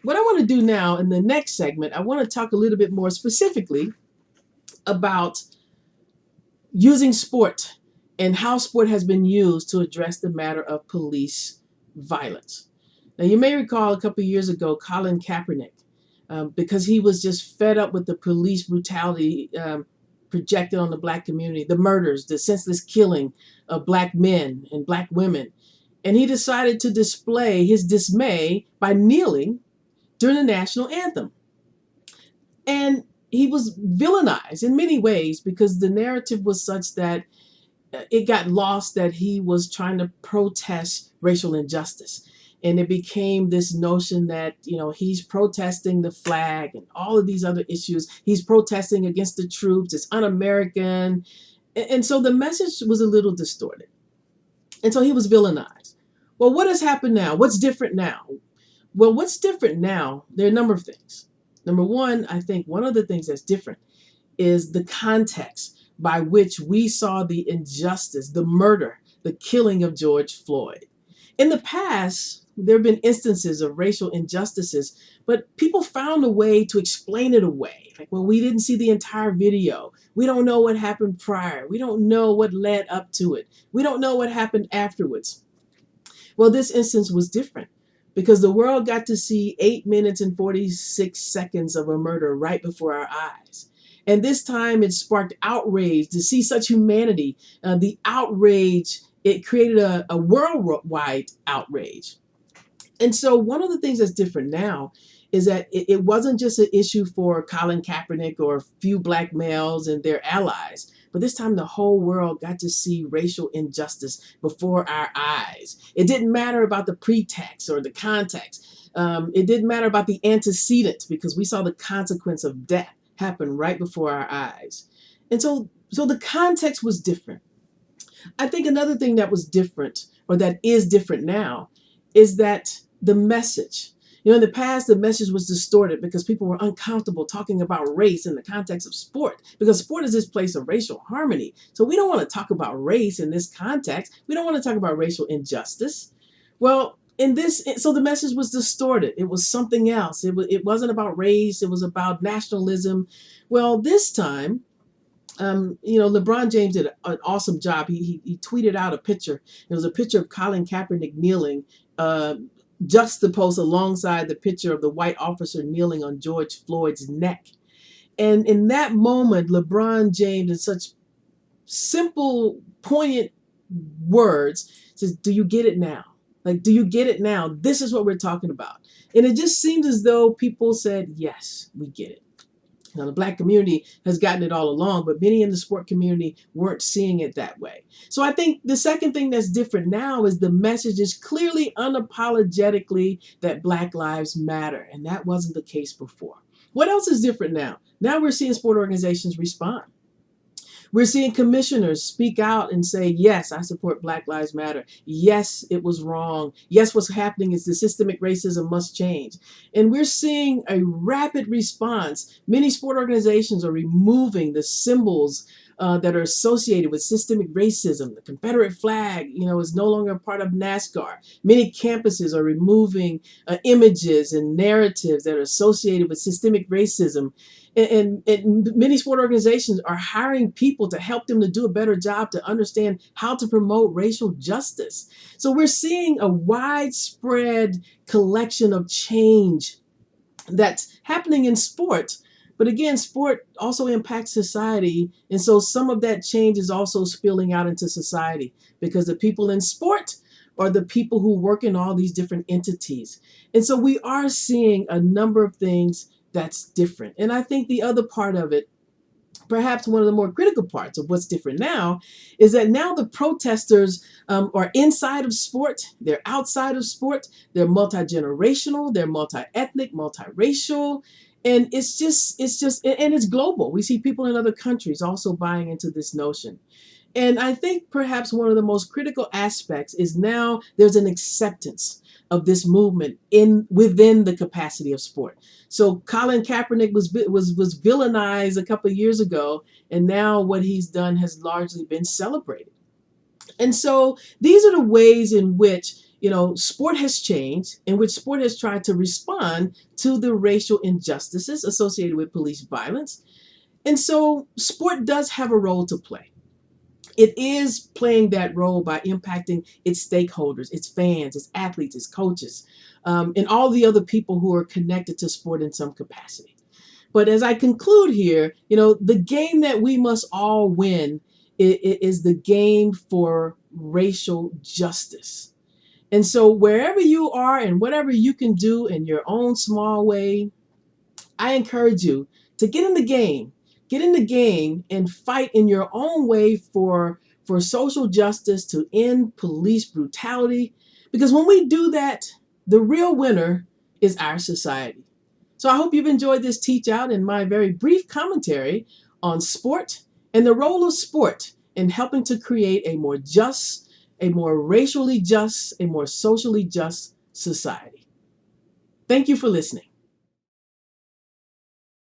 what I want to do now in the next segment, I want to talk a little bit more specifically about using sport and how sport has been used to address the matter of police violence. Now, you may recall a couple of years ago, Colin Kaepernick, because he was just fed up with the police brutality projected on the Black community, the murders, the senseless killing of Black men and Black women. And he decided to display his dismay by kneeling during the national anthem. And he was villainized in many ways because the narrative was such that it got lost that he was trying to protest racial injustice. And it became this notion that, he's protesting the flag and all of these other issues. He's protesting against the troops. It's un-American. And so the message was a little distorted. And so he was villainized. Well, what has happened now? What's different now? Well, what's different now? There are a number of things. Number one, I think one of the things that's different is the context by which we saw the injustice, the murder, the killing of George Floyd. In the past, there have been instances of racial injustices, but people found a way to explain it away. Like, well, we didn't see the entire video. We don't know what happened prior. We don't know what led up to it. We don't know what happened afterwards. Well, this instance was different because the world got to see 8 minutes and 46 seconds of a murder right before our eyes. And this time it sparked outrage to see such humanity. The outrage, it created a worldwide outrage. And so one of the things that's different now is that it wasn't just an issue for Colin Kaepernick or a few Black males and their allies, but this time the whole world got to see racial injustice before our eyes. It didn't matter about the pretext or the context. It didn't matter about the antecedent because we saw the consequence of death happen right before our eyes. And so the context was different. I think another thing that was different, or that is different now, is that the message. In the past, the message was distorted because people were uncomfortable talking about race in the context of sport, because sport is this place of racial harmony. So we don't want to talk about race in this context. We don't want to talk about racial injustice. Well, so the message was distorted. It was something else. It wasn't about race. It was about nationalism. Well, this time, LeBron James did an awesome job. He tweeted out a picture. It was a picture of Colin Kaepernick kneeling, juxtaposed alongside the picture of the white officer kneeling on George Floyd's neck. And in that moment, LeBron James, in such simple, poignant words, says, "Do you get it now? Like, do you get it now? This is what we're talking about." And it just seemed as though people said, yes, we get it. Now, the Black community has gotten it all along, but many in the sport community weren't seeing it that way. So I think the second thing that's different now is the message is clearly, unapologetically, that Black lives matter. And that wasn't the case before. What else is different now? Now we're seeing sport organizations respond. We're seeing commissioners speak out and say, yes, I support Black Lives Matter. Yes, it was wrong. Yes, what's happening is the systemic racism must change. And we're seeing a rapid response. Many sport organizations are removing the symbols that are associated with systemic racism. The Confederate flag, is no longer a part of NASCAR. Many campuses are removing images and narratives that are associated with systemic racism. And many sport organizations are hiring people to help them to do a better job to understand how to promote racial justice. So we're seeing a widespread collection of change that's happening in sport. But again, sport also impacts society. And so some of that change is also spilling out into society because the people in sport are the people who work in all these different entities. And so we are seeing a number of things that's different. And I think the other part of it, perhaps one of the more critical parts of what's different now, is that now the protesters are inside of sport, they're outside of sport, they're multi-generational, they're multi-ethnic, multiracial, and it's global. We see people in other countries also buying into this notion. And I think perhaps one of the most critical aspects is now there's an acceptance of this movement within the capacity of sport. So Colin Kaepernick was villainized a couple of years ago, and now what he's done has largely been celebrated. And so these are the ways in which sport has changed, in which sport has tried to respond to the racial injustices associated with police violence. And so sport does have a role to play. It is playing that role by impacting its stakeholders, its fans, its athletes, its coaches, and all the other people who are connected to sport in some capacity. But as I conclude here, the game that we must all win is the game for racial justice. And so wherever you are and whatever you can do in your own small way, I encourage you to get in the game. Get in the game and fight in your own way for social justice, to end police brutality. Because when we do that, the real winner is our society. So I hope you've enjoyed this teach out and my very brief commentary on sport and the role of sport in helping to create a more just, a more racially just, a more socially just society. Thank you for listening.